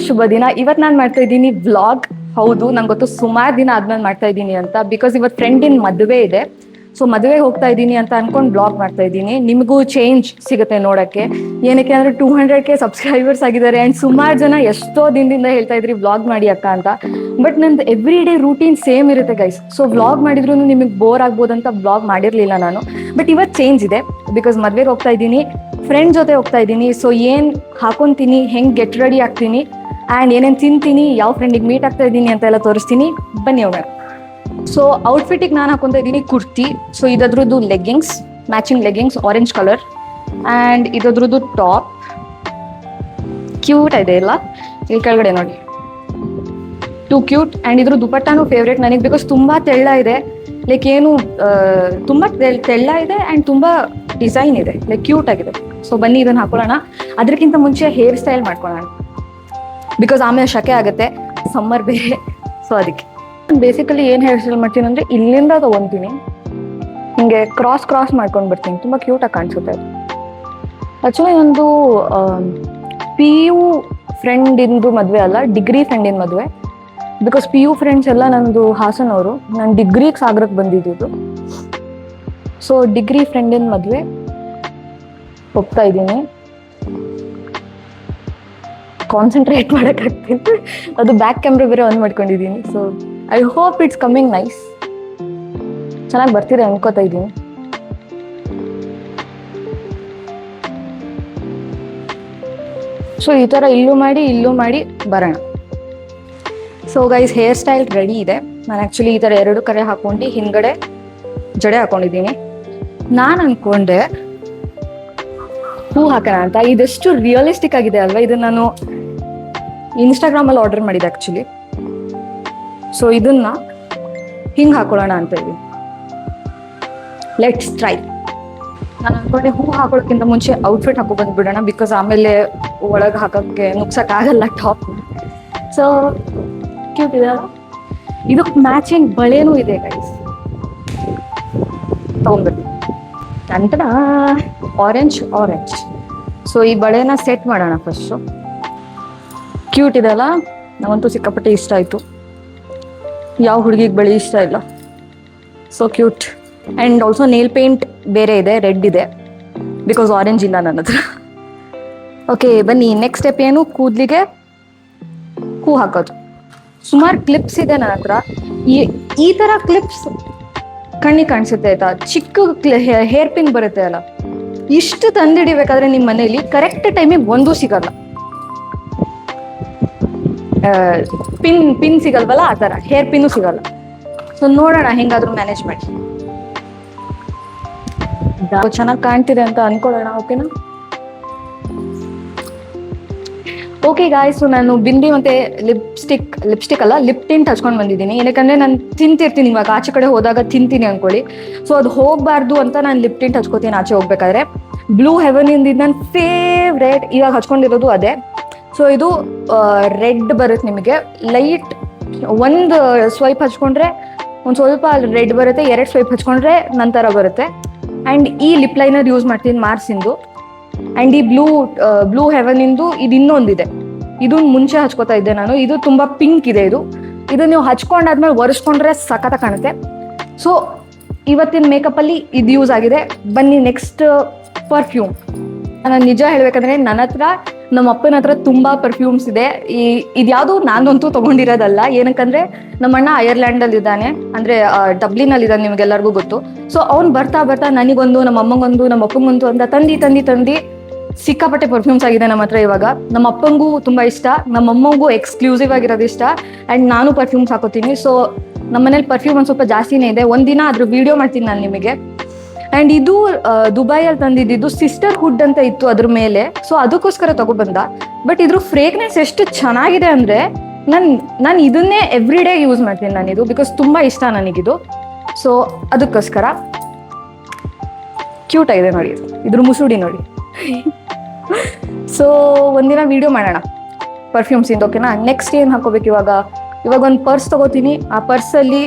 ಶುಭ ದಿನ. ಇವತ್ತು ನಾನು ಮಾಡ್ತಾ ಇದ್ದೀನಿ ವ್ಲಾಗ್. ಹೌದು, ನಂಗೆ ಗೊತ್ತು ಸುಮಾರು ದಿನ ಆದ್ಮೇಲೆ ಮಾಡ್ತಾ ಇದ್ದೀನಿ ಅಂತ, ಬಿಕಾಸ್ ಇವತ್ತು ಫ್ರೆಂಡಿನ ಮದುವೆ ಇದೆ. ಸೊ ಮದುವೆಗೆ ಹೋಗ್ತಾ ಇದ್ದೀನಿ ಅಂತ ಅನ್ಕೊಂಡು ಬ್ಲಾಗ್ ಮಾಡ್ತಾ ಇದ್ದೀನಿ. ನಿಮಗೂ ಚೇಂಜ್ ಸಿಗುತ್ತೆ ನೋಡಕ್ಕೆ. ಏನಕ್ಕೆ ಅಂದ್ರೆ 200K ಸಬ್ಸ್ಕ್ರೈಬರ್ಸ್ ಆಗಿದ್ದಾರೆ. ಅಂಡ್ ಸುಮಾರು ಜನ ಎಷ್ಟೋ ದಿನದಿಂದ ಹೇಳ್ತಾ ಇದ್ರಿ ವ್ಲಾಗ್ ಮಾಡಿ ಅಕ್ಕ ಅಂತ. ಬಟ್ ನಂದು ಎವ್ರಿ ಡೇ ರೂಟೀನ್ ಸೇಮ್ ಇರುತ್ತೆ ಗೈಸ್. ಸೊ ವ್ಲಾಗ್ ಮಾಡಿದ್ರು ನಿಮಗೆ ಬೋರ್ ಆಗ್ಬೋದಂತ ವ್ಲಾಗ್ ಮಾಡಿರ್ಲಿಲ್ಲ ನಾನು. ಬಟ್ ಇವತ್ತು ಚೇಂಜ್ ಇದೆ, ಬಿಕಾಸ್ ಮದುವೆಗೆ ಹೋಗ್ತಾ ಇದ್ದೀನಿ, ಫ್ರೆಂಡ್ ಜೊತೆ ಹೋಗ್ತಾ ಇದ್ದೀನಿ. ಸೊ ಏನ್ ಹಾಕೊಂತೀನಿ, ಹೆಂಗ್ ಗೆಟ್ ರೆಡಿ ಆಗ್ತೀನಿ, ಆ್ಯಂಡ್ ಏನೇನು ತಿಂತೀನಿ, ಯಾವ ಫ್ರೆಂಡಿಗೆ ಮೀಟ್ ಆಗ್ತಾ ಇದ್ದೀನಿ ಅಂತ ಎಲ್ಲ ತೋರಿಸ್ತೀನಿ. ಬನ್ನಿ ಹೋಗೋಣ. ಸೊ ಔಟ್ಫಿಟ್ಟಿಗೆ ನಾನು ಹಾಕೊಂತ ಇದ್ದೀನಿ ಕುರ್ತಿ. ಸೊ ಇದದ್ರದ್ದು leggings, matching leggings, orange colour. And ಇದದ್ರದ್ದು ಟಾಪ್ ಕ್ಯೂಟ್ ಇದೆ ಇಲ್ಲ, ಇಲ್ಲಿ ಕೆಳಗಡೆ ನೋಡಿ, ಟು ಕ್ಯೂಟ್. ಆ್ಯಂಡ್ ಇದ್ರ ದುಪಟ್ಟಾನು ಫೇವ್ರೇಟ್ ನನಗೆ, ಬಿಕಾಸ್ ತುಂಬ ತೆಳ್ಳ ಇದೆ. ಲೈಕ್ ಏನು ತುಂಬ ತೆಳ್ಳ ಇದೆ ಆ್ಯಂಡ್ ತುಂಬ ಡಿಸೈನ್ ಇದೆ, ಲೈಕ್ ಕ್ಯೂಟ್ ಆಗಿದೆ. ಸೊ ಬನ್ನಿ ಇದನ್ನು ಹಾಕೊಳ್ಳೋಣ. ಅದಕ್ಕಿಂತ ಮುಂಚೆ ಹೇರ್ ಸ್ಟೈಲ್ ಮಾಡ್ಕೊಳ್ಳೋಣ, ಬಿಕಾಸ್ ಆಮೇಲೆ ಶಕೆ ಆಗುತ್ತೆ, ಸಮ್ಮರ್ ಬೇರೆ. ಸೊ ಅದಕ್ಕೆ ಬೇಸಿಕಲಿ ಏನು ಹೇರ್ ಸ್ಟೈಲ್ ಮಾಡ್ತೀನಿ ಅಂದರೆ, ಇಲ್ಲಿಂದ ತೊಗೊತೀನಿ, ಹಿಂಗೆ ಕ್ರಾಸ್ ಮಾಡ್ಕೊಂಡು ಬರ್ತೀನಿ. ತುಂಬ ಕ್ಯೂಟಾಗಿ ಕಾಣಿಸುತ್ತೆ. ಆ್ಯಕ್ಚುಲಿ ನಂದು PU ಫ್ರೆಂಡಿಂದು ಮದುವೆ ಅಲ್ಲ, ಡಿಗ್ರಿ ಫ್ರೆಂಡಿನ ಮದುವೆ. ಬಿಕಾಸ್ PU ಫ್ರೆಂಡ್ಸ್ ಎಲ್ಲ ನಂದು ಹಾಸನವರು, ನಾನು ಡಿಗ್ರಿಗೆ ಸಾಗರಕ್ಕೆ ಬಂದಿದ್ದು. ಸೊ ಡಿಗ್ರಿ ಫ್ರೆಂಡಿನ ಮದುವೆ ಹೋಗ್ತಾ ಇದ್ದೀನಿ. ಕಾನ್ಸಂಟ್ರೇಟ್ ಮಾಡೋಕ್ಕಾಗ್ತೀನಿ, ಅದು ಬ್ಯಾಕ್ ಕ್ಯಾಮ್ರಾ ಬೇರೆ ಆನ್ ಮಾಡ್ಕೊಂಡಿದ್ದೀನಿ. So I hope it's coming nice, ಚೆನ್ನಾಗಿ ಬರ್ತೀರಾ ಅನ್ಕೋತಾ ಇದ್ದೀನಿ. ಸೊ ಈ ಥರ ಇಲ್ಲೂ ಮಾಡಿ ಬರೋಣ. So guys, hair style ready ಇದೆ. ನಾನು ಆ್ಯಕ್ಚುಲಿ ಈ ಥರ 2 ಕಡೆ ಹಾಕೊಂಡು ಹಿಂದ್ಗಡೆ ಜಡೆ ಹಾಕೊಂಡಿದ್ದೀನಿ. ನಾನು ಅನ್ಕೊಂಡೆ ಹೂ ಹಾಕೋಣ ಅಂತ. ಇದೆಷ್ಟು ರಿಯಲಿಸ್ಟಿಕ್ ಆಗಿದೆ ಅಲ್ವಾ. ಇದು ನಾನು ಇನ್ಸ್ಟಾಗ್ರಾಮಲ್ಲಿ ಆರ್ಡರ್ ಮಾಡಿದೆ ಆ್ಯಕ್ಚುಲಿ. ಸೊ ಇದನ್ನ ಹಿಂಗೆ ಹಾಕೊಳ್ಳೋಣ ಅಂತ ಇದ್ದೀನಿ. Let's try. ನಾನು ಅನ್ಕೊಂಡೆ ಹೂ ಹಾಕೊಳ್ಳೋಕ್ಕಿಂತ ಮುಂಚೆ ಔಟ್ಫಿಟ್ ಹಾಕೋ ಬಂದ್ಬಿಡೋಣ, ಬಿಕಾಸ್ ಆಮೇಲೆ ಒಳಗೆ ಹಾಕೋಕ್ಕೆ ನುಗ್ಸೋಕ್ಕಾಗಲ್ಲ ಟಾಪ್. ಸೊ ಕ್ಯೂಟ್ ಇದೆ. ಇದಕ್ಕೆ ಮ್ಯಾಚಿಂಗ್ ಬಳೆನೂ ಇದೆ ಗೈಸ್, ತಗೊಂಡ್ಬಿಟ್ಟು ನಂತರ ಆರೆಂಜ್. ಸೊ ಈ ಬಳೆನ ಸೆಟ್ ಮಾಡೋಣ ಫಸ್ಟು. ಕ್ಯೂಟ್ ಇದೆ ಅಲ್ಲ, ನಾವಂತೂ ಸಿಕ್ಕಾಪಟ್ಟೆ ಇಷ್ಟ ಆಯಿತು. ಯಾವ ಹುಡುಗಿಗೆ ಬಳೆ ಇಷ್ಟ ಇಲ್ಲ. So cute. And also nail paint ಬೇರೆ ಇದೆ, ರೆಡ್ ಇದೆ, ಬಿಕಾಸ್ ಆರೆಂಜ್ ಇಲ್ಲ ನನ್ನ ಹತ್ರ. ಓಕೆ ಬನ್ನಿ, ನೆಕ್ಸ್ಟ್ ಸ್ಟೆಪ್ ಏನು, ಕೂದಲಿಗೆ ಹೂ ಹಾಕೋದು. ಸುಮಾರು ಕ್ಲಿಪ್ಸ್ ಇದೆ ನನ್ನ ಹತ್ರ. ಈ ಥರ ಕ್ಲಿಪ್ಸ್ ಕಣ್ಣಿಗೆ ಕಾಣಿಸುತ್ತೆ ಆಯ್ತಾ. ಚಿಕ್ಕ ಹೇರ್ ಪಿನ್ ಬರುತ್ತೆ ಅಲ್ಲ, ಇಷ್ಟು ತಂದಿಡಿಬೇಕಾದ್ರೆ ನಿಮ್ಮ ಮನೇಲಿ ಕರೆಕ್ಟ್ ಟೈಮಿಗೆ ಒಂದೂ ಸಿಗಲ್ಲ. ಪಿನ್ ಸಿಗಲ್ವಲ್ಲ, ಆ ಥರ ಹೇರ್ ಪಿನ್ನು ಸಿಗಲ್ಲ. ಸೊ ನೋಡೋಣ ಹೆಂಗಾದ್ರೂ ಮ್ಯಾನೇಜ್ ಮಾಡಿ. ಚೆನ್ನಾಗಿ ಕಾಣ್ತಿದೆ ಅಂತ ಅನ್ಕೊಳ್ಳೋಣ. ಓಕೆನಾ? ಓಕೆ ಗಾಯ್ಸ್, ಸೊ ನಾನು ಬಿಂದಿ ಮತ್ತೆ ಲಿಪ್ಸ್ಟಿಕ್ ಅಲ್ಲ, ಲಿಪ್ ಟಿಂಟ್ ಹಚ್ಕೊಂಡು ಬಂದಿದ್ದೀನಿ. ಏನಕ್ಕಂದ್ರೆ ನಾನು ತಿಂತಿರ್ತೀನಿ, ಇವಾಗ ಆಚೆ ಕಡೆ ಹೋದಾಗ ತಿಂತೀನಿ ಅನ್ಕೊಳ್ಳಿ. ಸೊ ಅದು ಹೋಗಬಾರ್ದು ಅಂತ ನಾನು ಲಿಪ್ ಟಿಂಟ್ ಹಚ್ಕೋತೀನಿ ಆಚೆ ಹೋಗ್ಬೇಕಾದ್ರೆ. ಬ್ಲೂ ಹೆವನ್ ಇಂದ ನನ್ನ ಫೇವ್ರೇಟ್, ಇವಾಗ ಹಚ್ಕೊಂಡಿರೋದು ಅದೇ. ಸೊ ಇದು ರೆಡ್ ಬರುತ್ತೆ ನಿಮಗೆ. ಲೈಟ್ ಒಂದು ಸ್ವೈಪ್ ಹಚ್ಕೊಂಡ್ರೆ ಒಂದು ಸ್ವಲ್ಪ ರೆಡ್ ಬರುತ್ತೆ, 2 ಸ್ವೈಪ್ ಹಚ್ಕೊಂಡ್ರೆ ನಂತರ ಬರುತ್ತೆ. ಆ್ಯಂಡ್ ಈ ಲಿಪ್ ಲೈನರ್ ಯೂಸ್ ಮಾಡ್ತೀನಿ ಮಾರ್ಸಿಂದು. ಆ್ಯಂಡ್ ಈ ಬ್ಲೂ ಹೆವನ್ ಇಂದು ಇದು ಇನ್ನೊಂದಿದೆ, ಇದನ್ನ ಮುಂಚೆ ಹಚ್ಕೋತಾ ಇದ್ದೆ ನಾನು. ಇದು ತುಂಬ ಪಿಂಕ್ ಇದೆ. ಇದು ನೀವು ಹಚ್ಕೊಂಡಾದ್ಮೇಲೆ ಒರೆಸ್ಕೊಂಡ್ರೆ ಸಖತ್ತ ಕಾಣುತ್ತೆ. ಸೊ ಇವತ್ತಿನ ಮೇಕಪ್ಪಲ್ಲಿ ಇದು ಯೂಸ್ ಆಗಿದೆ. ಬನ್ನಿ ನೆಕ್ಸ್ಟ್ ಪರ್ಫ್ಯೂಮ್. ನಾನು ನಿಜ ಹೇಳ್ಬೇಕಂದ್ರೆ ನನ್ನ ಹತ್ರ, ನಮ್ಮ ಅಪ್ಪನ ಹತ್ರ ತುಂಬ ಪರ್ಫ್ಯೂಮ್ಸ್ ಇದೆ. ಇದ್ಯಾವುದು ನಾನಂತೂ ತೊಗೊಂಡಿರೋದಲ್ಲ. ಏನಕ್ಕಂದ್ರೆ ನಮ್ಮ ಅಣ್ಣ ಐರ್ಲ್ಯಾಂಡಲ್ಲಿ ಇದ್ದಾನೆ, ಅಂದರೆ ಡಬ್ಲಿನಲ್ಲಿ ಇದ್ದಾನೆ, ನಿಮಗೆಲ್ಲರಿಗೂ ಗೊತ್ತು. ಸೊ ಅವ್ನು ಬರ್ತಾ ನನಗೊಂದು, ನಮ್ಮ ಅಮ್ಮಂಗೊಂದು, ನಮ್ಮ ಅಪ್ಪಂಗೊಂದು ಅಂತ ತಂದು ಸಿಕ್ಕಾಪಟ್ಟೆ ಪರ್ಫ್ಯೂಮ್ಸ್ ಆಗಿದೆ ನಮ್ಮ ಹತ್ರ ಇವಾಗ. ನಮ್ಮ ಅಪ್ಪಂಗೂ ತುಂಬ ಇಷ್ಟ, ನಮ್ಮ ಅಮ್ಮಂಗೂ ಎಕ್ಸ್ಕ್ಲೂಸಿವ್ ಆಗಿರೋದು ಇಷ್ಟ. ಆ್ಯಂಡ್ ನಾನು ಪರ್ಫ್ಯೂಮ್ಸ್ ಹಾಕೋತೀನಿ. ಸೊ ನಮ್ಮ ಮನೇಲಿ ಪರ್ಫ್ಯೂಮ್ ಒಂದು ಸ್ವಲ್ಪ ಜಾಸ್ತಿನೇ ಇದೆ. ಒಂದಿನ ಅದ್ರ ವಿಡಿಯೋ ಮಾಡ್ತೀನಿ ನಾನು ನಿಮಗೆ. ಆ್ಯಂಡ್ ಇದು ದುಬೈಯಲ್ಲಿ ತಂದಿದ್ದು ಸಿಸ್ಟರ್ಹುಡ್ ಅಂತ ಇತ್ತು ಅದ್ರ ಮೇಲೆ. ಸೊ ಅದಕ್ಕೋಸ್ಕರ ತಗೊಬಂದ. ಬಟ್ ಇದ್ರ ಫ್ರೇಗ್ನೆನ್ಸ್ ಎಷ್ಟು ಚೆನ್ನಾಗಿದೆ ಅಂದರೆ ನಾನು ಇದನ್ನೇ ಎವ್ರಿ ಡೇ ಯೂಸ್ ಮಾಡ್ತೀನಿ ನಾನಿದು, ಬಿಕಾಸ್ ತುಂಬ ಇಷ್ಟ ನನಗಿದು. ಸೊ ಅದಕ್ಕೋಸ್ಕರ ಕ್ಯೂಟ್ ಆಗಿದೆ ನೋಡಿ, ಇದ್ರ ಮುಸುಡಿ ನೋಡಿ. ಸೊ ಒಂದಿನ ವಿಡಿಯೋ ಮಾಡೋಣ ಪರ್ಫ್ಯೂಮ್ಸಿಂದ, ಓಕೆನಾ? ನೆಕ್ಸ್ಟ್ ಏನು ಹಾಕೋಬೇಕು ಇವಾಗ ಒಂದು ಪರ್ಸ್ ತೊಗೋತೀನಿ. ಆ ಪರ್ಸಲ್ಲಿ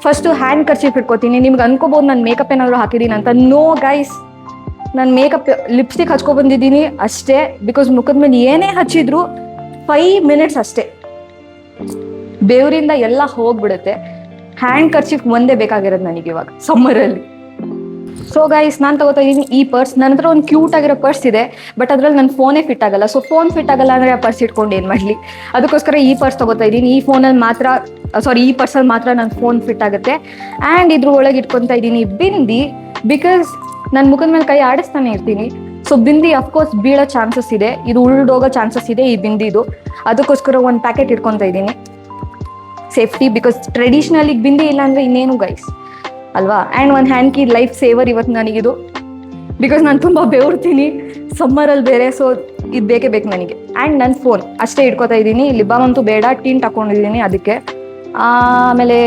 ಫಸ್ಟು ಹ್ಯಾಂಡ್ ಕರ್ಚೀಫ್ ಇಟ್ಕೋತೀನಿ. ನಿಮ್ಗೆ ಅನ್ಕೋಬೋದು ನಾನು ಮೇಕಪ್ ಏನಾದರೂ ಹಾಕಿದ್ದೀನಿ ಅಂತ. ನೋ ಗೈಸ್, ನಾನು ಮೇಕಪ್ ಲಿಪ್ಸ್ಟಿಕ್ ಹಚ್ಕೊಬಂದಿದ್ದೀನಿ ಅಷ್ಟೇ. ಬಿಕಾಸ್ ಮುಖದ ಮೇಲೆ ಏನೇ ಹಚ್ಚಿದ್ರು 5 ಮಿನಿಟ್ಸ್ ಅಷ್ಟೇ, ಬೆವರಿಂದ ಎಲ್ಲ ಹೋಗ್ಬಿಡುತ್ತೆ. ಹ್ಯಾಂಡ್ ಕರ್ಚಿಫ್ ಒಂದೇ ಬೇಕಾಗಿರೋದು ನನಗೆ ಇವಾಗ ಸಮ್ಮರಲ್ಲಿ. ಸೊ ಗೈಸ್, ನಾನು ತಗೋತಾ ಇದ್ದೀನಿ ಈ ಪರ್ಸ್. ನನ್ನ ಹತ್ರ ಒಂದು ಕ್ಯೂಟ್ ಆಗಿರೋ ಪರ್ಸ್ ಇದೆ, ಬಟ್ ಅದ್ರಲ್ಲಿ ನನ್ನ ಫೋನೇ ಫಿಟ್ ಆಗಲ್ಲ. ಸೊ ಫೋನ್ ಫಿಟ್ ಆಗಲ್ಲ ಅಂದ್ರೆ ಆ ಪರ್ಸ್ ಇಟ್ಕೊಂಡು ಏನು ಮಾಡಲಿ, ಅದಕ್ಕೋಸ್ಕರ ಈ ಪರ್ಸ್ ತಗೋತಾ ಇದ್ದೀನಿ. ಈ ಫೋನಲ್ಲಿ ಮಾತ್ರ, ಈ ಪರ್ಸಲ್ಲಿ ಮಾತ್ರ ನನ್ನ ಫೋನ್ ಫಿಟ್ ಆಗುತ್ತೆ. ಆ್ಯಂಡ್ ಇದ್ರ ಒಳಗೆ ಇಟ್ಕೊತಾ ಇದ್ದೀನಿ ಬಿಂದಿ, ಬಿಕಾಸ್ ನನ್ನ ಮುಖದ ಮೇಲೆ ಕೈ ಆಡಿಸ್ತಾನೆ ಇರ್ತೀನಿ. ಸೊ ಬಿಂದಿ ಅಫ್ಕೋರ್ಸ್ ಬೀಳೋ ಚಾನ್ಸಸ್ ಇದೆ, ಇದು ಉಳ್ದೋಗೋ ಚಾನ್ಸಸ್ ಇದೆ ಈ ಬಿಂದಿದು. ಅದಕ್ಕೋಸ್ಕರ ಒಂದು ಪ್ಯಾಕೆಟ್ ಇಟ್ಕೊತಾ ಇದ್ದೀನಿ ಸೇಫ್ಟಿ, ಬಿಕಾಸ್ ಟ್ರೆಡಿಷ್ನಲಿ ಬಿಂದಿ ಇಲ್ಲ ಅಂದ್ರೆ ಇನ್ನೇನು ಗೈಸ್ ಅಲ್ವಾ. ಆ್ಯಂಡ್ ಒಂದು ಹ್ಯಾಂಡ್ ಕೀ ಲೈಫ್ ಸೇವರ್ ಇವತ್ತು ನನಗಿದು, ಬಿಕಾಸ್ ನಾನು ತುಂಬ ಬೆವರ್ತೀನಿ ಸಮ್ಮರಲ್ಲಿ ಬೇರೆ. ಸೊ ಇದು ಬೇಕೇ ಬೇಕು ನನಗೆ. ಆ್ಯಂಡ್ ನನ್ನ ಫೋನ್ ಅಷ್ಟೇ ಇಟ್ಕೊತಾ ಇದ್ದೀನಿ. ಲಿಬಾಮ್ ಅಂತೂ ಬೇಡ, ಟಿಂಟ್ ಹಾಕೊಂಡಿದ್ದೀನಿ ಅದಕ್ಕೆ. ಆಮೇಲೆ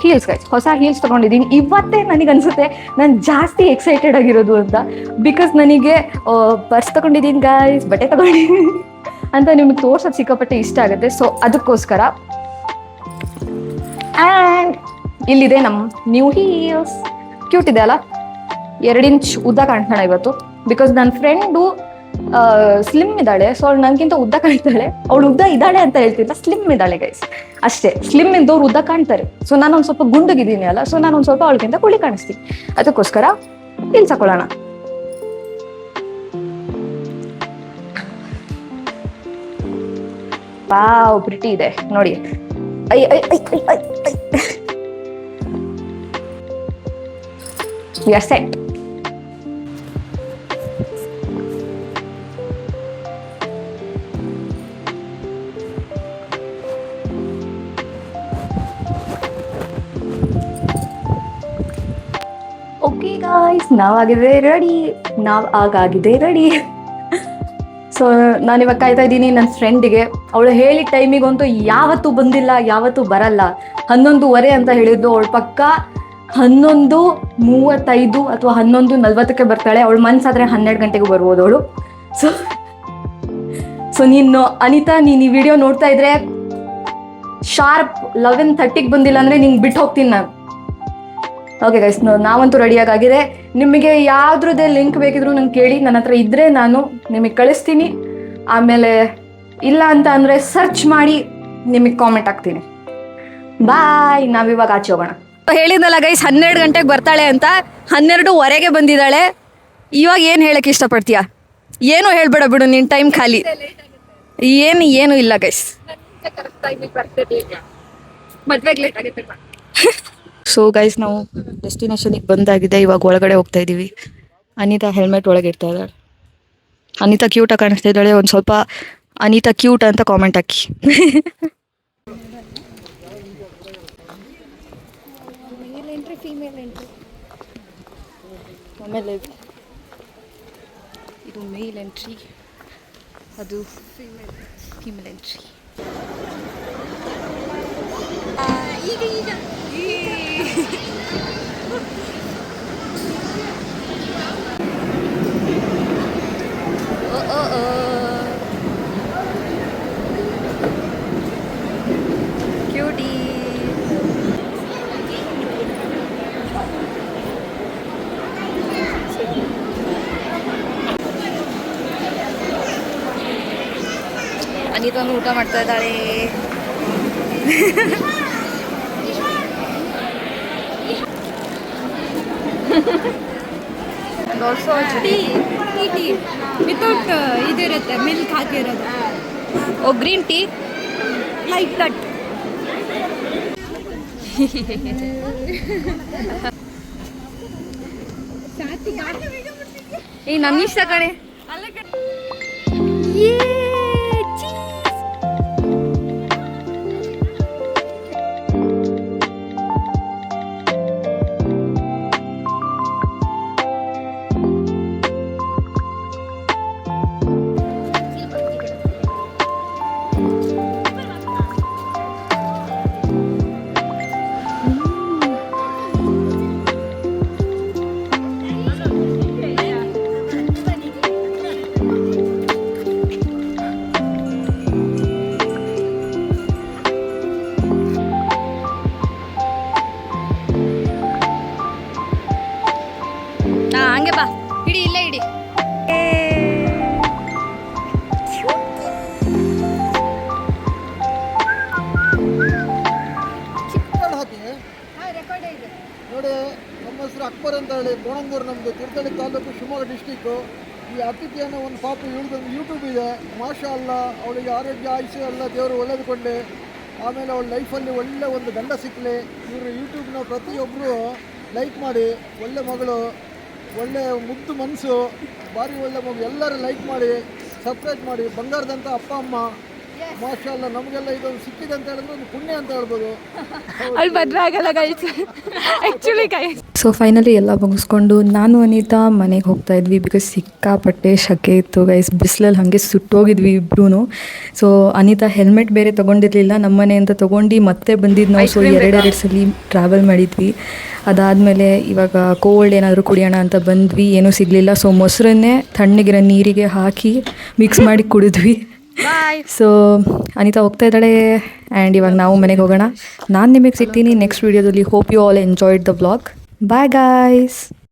ಹೀಲ್ಸ್ ಗೈಸ್, ಹೊಸ ಹೀಲ್ಸ್ ತೊಗೊಂಡಿದ್ದೀನಿ. ಇವತ್ತೇ ನನಗೆ ಅನಿಸುತ್ತೆ ನಾನು ಜಾಸ್ತಿ ಎಕ್ಸೈಟೆಡ್ ಆಗಿರೋದು ಅಂತ, ಬಿಕಾಸ್ ನನಗೆ ಪರ್ಸ್ ತೊಗೊಂಡಿದ್ದೀನಿ ಗೈಸ್, ಬಟ್ಟೆ ತೊಗೊಂಡಿದ್ದೀನಿ ಅಂತ ನಿಮ್ಗೆ ತೋರ್ಸೋದು ಸಿಕ್ಕಾಪಟ್ಟೆ ಇಷ್ಟ ಆಗುತ್ತೆ. ಸೊ ಅದಕ್ಕೋಸ್ಕರ. ಆ್ಯಂಡ್ ಇಲ್ಲಿದೆ ನಮ್ಮ ನ್ಯೂ ಹೀಲ್ಸ್. ಕ್ಯೂಟ್ ಇದೆ ಅಲ್ಲ, 2 ಇಂಚ್ ಉದ್ದ ಕಾಣ್ತಾಳೆ ಇವತ್ತು, ಬಿಕಾಸ್ ನನ್ನ ಫ್ರೆಂಡು ಸ್ಲಿಮ್ ಇದ್ದಾಳೆ. ಸೊ ಅವಳು ನನಗಿಂತ ಉದ್ದ ಕಾಣ್ತಾಳೆ. ಅವಳು ಉದ್ದ ಇದ್ದಾಳೆ ಅಂತ ಹೇಳ್ತಿಲ್ಲ, ಸ್ಲಿಮ್ ಇದ್ದಾಳೆ ಗೈಸ್ ಅಷ್ಟೇ. ಸ್ಲಿಮ್ ಇದ್ದವ್ರು ಉದ್ದ ಕಾಣ್ತಾರೆ. ಸೊ ನಾನು ಒಂದು ಸ್ವಲ್ಪ ಗುಂಡಗಿದ್ದೀನಿ ಅಲ್ಲ, ಸೊ ನಾನು ಒಂದು ಸ್ವಲ್ಪ ಅವಳಿಗಿಂತ ಕುಳಿ ಕಾಣಿಸ್ತೀನಿ. ಅದಕ್ಕೋಸ್ಕರ ಹೀಲ್ಸ್ ಹಾಕೊಳ್ಳೋಣ. ವಾವ್, ಪ್ರಿಟಿ ಇದೆ ನೋಡಿ. I I I I I I we are set. Okay guys, ನಾವಾಗಿದೆ ರೆಡಿ. ಸೊ ನಾನಿವಾಗ ಕಾಯ್ತಾ ಇದ್ದೀನಿ ನನ್ನ ಫ್ರೆಂಡಿಗೆ. ಅವಳು ಹೇಳಿದ ಟೈಮಿಗಂತೂ ಯಾವತ್ತೂ ಬಂದಿಲ್ಲ, ಯಾವತ್ತೂ ಬರಲ್ಲ. 11:15 ಅಂತ ಹೇಳಿದ್ದು, ಅವಳ ಪಕ್ಕ 11:35 ಅಥವಾ 11:40 ಬರ್ತಾಳೆ. ಅವಳು ಮನ್ಸಾದ್ರೆ 12 ಗಂಟೆಗೂ ಬರ್ಬೋದು ಅವಳು. ಸೊ ನೀನು ಅನಿತಾ, ನೀನು ಈ ವಿಡಿಯೋ ನೋಡ್ತಾ ಇದ್ರೆ ಶಾರ್ಪ್ 11:30 ಬಂದಿಲ್ಲ ಅಂದ್ರೆ ನಿಂಗೆ ಬಿಟ್ಟು ಹೋಗ್ತೀನಿ ನಾನು. ಓಕೆ ಗೈಸ್, ನಾವಂತೂ ರೆಡಿಯಾಗಿದೆ. ನಿಮಗೆ ಯಾವ್ದ್ರದ್ದೇ ಲಿಂಕ್ ಬೇಕಿದ್ರು ನಂಗೆ ಕೇಳಿ, ನನ್ನ ಹತ್ರ ಇದ್ರೆ ನಾನು ನಿಮಗೆ ಕಳಿಸ್ತೀನಿ. ಆಮೇಲೆ ಇಲ್ಲ ಅಂತ ಅಂದರೆ ಸರ್ಚ್ ಮಾಡಿ ನಿಮಗೆ ಕಾಮೆಂಟ್ ಹಾಕ್ತೀನಿ. ಬಾಯ್, ನಾವಿವಾಗ ಆಚೆ ಹೋಗೋಣ. ಹೇಳಿದ್ನಲ್ಲ ಗೈಸ್ 12 ಗಂಟೆಗೆ ಬರ್ತಾಳೆ ಅಂತ, 12:15 ಬಂದಿದ್ದಾಳೆ. ಇವಾಗ ಏನು ಹೇಳಕ್ಕೆ ಇಷ್ಟಪಡ್ತೀಯಾ? ಏನು ಹೇಳ್ಬೇಡ ಬಿಡು, ನಿನ್ನ ಟೈಮ್ ಖಾಲಿ. ಏನು ಇಲ್ಲ ಗೈಸ್. ಸೊ ಗೈಸ್, ನಾವು ಡೆಸ್ಟಿನೇಷನಿಗೆ ಬಂದಾಗಿದೆ. ಇವಾಗ ಒಳಗಡೆ ಹೋಗ್ತಾ ಇದ್ದೀವಿ. ಅನಿತಾ ಹೆಲ್ಮೆಟ್ ಒಳಗೆ ಇಡ್ತಾ ಇದ್ದಾಳೆ. ಅನಿತಾ ಕ್ಯೂಟಾಗಿ ಕಾಣಿಸ್ತಾ ಇದ್ದಾಳೆ. ಒಂದು ಸ್ವಲ್ಪ ಅನಿತಾ ಕ್ಯೂಟ್ ಅಂತ ಕಾಮೆಂಟ್ ಹಾಕಿ. ಆಮೇಲೆ ಇದು ಮೇಲ್ ಎಂಟ್ರಿ, ಅದು ಫೀಮೇಲ್ ಎಂಟ್ರಿ. ಈಗ ಕ್ಯೂಟಿ. ಅನಿತಾನು ಊಟ ಮಾಡ್ತಾ ಇದ್ದಾಳೆ. ಟೀ ವಿತೌಟ್ ಇದಿರುತ್ತೆ, ಮಿಲ್ಕ್ ಹಾಕಿರೋದು. ಓ, ಗ್ರೀನ್ ಟೀ ಲೈಕ್ ದಟ್. ಏ, ನಮ್ಗಿಷ್ಟ ಕಣೆ. ಸೂಪರ್ ಅಂತ ಹೇಳಿ ಕೋಣಂದೂರು ನಮ್ಮದು ತೀರ್ಥಹಳ್ಳಿ ತಾಲೂಕು ಶಿವಮೊಗ್ಗ ಡಿಸ್ಟಿಕ್ಕು. ಈ ಅತಿಥಿ ಅನ್ನೋ ಒಂದು ಪಾಪ ಇವಳಿಗೊಂದು ಯೂಟ್ಯೂಬ್ ಇದೆ, ಮಾಷಾ ಅಲ್ಲ. ಅವಳಿಗೆ ಆರೋಗ್ಯ ಆಯುಷ್ಯ ಎಲ್ಲ ದೇವರು ಒಳ್ಳೇದು ಕೊಡಲಿ. ಆಮೇಲೆ ಅವಳ ಲೈಫಲ್ಲಿ ಒಳ್ಳೆ ಒಂದು ಗಂಡ ಸಿಕ್ಕಲಿ. ಇವರು ಯೂಟ್ಯೂಬ್ನ ಪ್ರತಿಯೊಬ್ಬರು ಲೈಕ್ ಮಾಡಿ. ಒಳ್ಳೆ ಮಗಳು, ಒಳ್ಳೆ ಮುದ್ದು ಮನಸ್ಸು, ಭಾರಿ ಒಳ್ಳೆ ಮಗು. ಎಲ್ಲರೂ ಲೈಕ್ ಮಾಡಿ, ಸಬ್ಸ್ಕ್ರೈಬ್ ಮಾಡಿ. ಬಂಗಾರದಂಥ ಅಪ್ಪ ಅಮ್ಮ, ಮಾಷಾ ಅಲ್ಲ. ನಮಗೆಲ್ಲ ಇದೊಂದು ಸಿಕ್ಕಿದೆ ಅಂತ ಹೇಳಿದ್ರೆ ಒಂದು ಪುಣ್ಯ ಅಂತ ಹೇಳ್ಬೋದು. ಅಲ್ಲಿ ಬದ್ರೆ ಆಗಲ್ಲ guys actually guys. So finally ಎಲ್ಲ ಮುಗಿಸ್ಕೊಂಡು ನಾನು ಅನಿತಾ ಮನೆಗೆ ಹೋಗ್ತಾ ಇದ್ವಿ. ಬಿಕಾಸ್ ಸಿಕ್ಕಾಪಟ್ಟೆ ಶಕೆ ಇತ್ತು ಗೈಸ್, ಬಿಸಿಲಲ್ಲಿ ಹಾಗೆ ಸುಟ್ಟೋಗಿದ್ವಿ ಇಬ್ರು. ಸೊ ಅನಿತಾ ಹೆಲ್ಮೆಟ್ ಬೇರೆ ತೊಗೊಂಡಿರಲಿಲ್ಲ, ನಮ್ಮ ಮನೆಯಿಂದ ತೊಗೊಂಡು ಮತ್ತೆ ಬಂದಿದ್ದು ನಾವು. ಸೊ ಎರಡೆರಡು ಸಲ ಟ್ರಾವೆಲ್ ಮಾಡಿದ್ವಿ. ಅದಾದಮೇಲೆ ಇವಾಗ ಕೋಲ್ಡ್ ಏನಾದರೂ ಕುಡಿಯೋಣ ಅಂತ ಬಂದ್ವಿ, ಏನೂ ಸಿಗಲಿಲ್ಲ. ಸೊ ಮೊಸರನ್ನೇ ತಣ್ಣಗಿರೋ ನೀರಿಗೆ ಹಾಕಿ ಮಿಕ್ಸ್ ಮಾಡಿ ಕುಡಿದ್ವಿ. ಸೊ ಅನಿತಾ ಹೋಗ್ತಾ ಇದ್ದಾಳೆ ಆ್ಯಂಡ್ ಇವಾಗ ನಾವು ಮನೆಗೆ ಹೋಗೋಣ. ನಾನು ನಿಮಗೆ ಸಿಗ್ತೀನಿ ನೆಕ್ಸ್ಟ್ ವೀಡಿಯೋದಲ್ಲಿ. Hope you all enjoyed the vlog. Bye guys.